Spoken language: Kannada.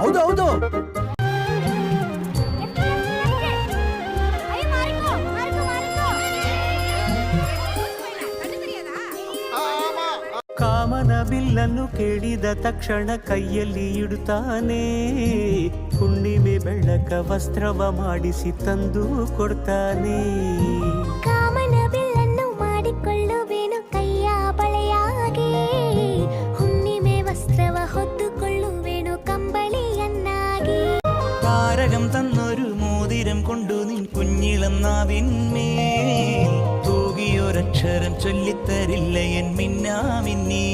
ಹೌದು ಹೌದು. ಕಾಮನ ಬಿಲ್ಲನ್ನು ಕೇಳಿದ ತಕ್ಷಣ ಕೈಯಲ್ಲಿ ಇಡುತ್ತಾನೆ. ಹುಣ್ಣಿಮೆ ಬೆಳಕ ವಸ್ತ್ರವ ಮಾಡಿಸಿ ತಂದು ಕೊಡ್ತಾನೆ. ಕಾಮನ ಬಿಲ್ಲನ್ನು ಮಾಡಿಕೊಳ್ಳುವೇನು ಕೈಯ ಬಳೆಯಾಗೆ, ಹುಣ್ಣಿಮೆ ವಸ್ತ್ರವ ಹೊತ್ತುಕೊಳ್ಳುವೇನು ಕಂಬಳಿಯನ್ನಾಗಿ. താരകം തന്നൊരു മോതിരം കൊണ്ടു നിൻ കുഞ്ഞിളം നാവിന്മേൽ തൂകിയൊരക്ഷരം ചൊല്ലിത്തരില്ല എൻ മിന്നാമിന്നീ.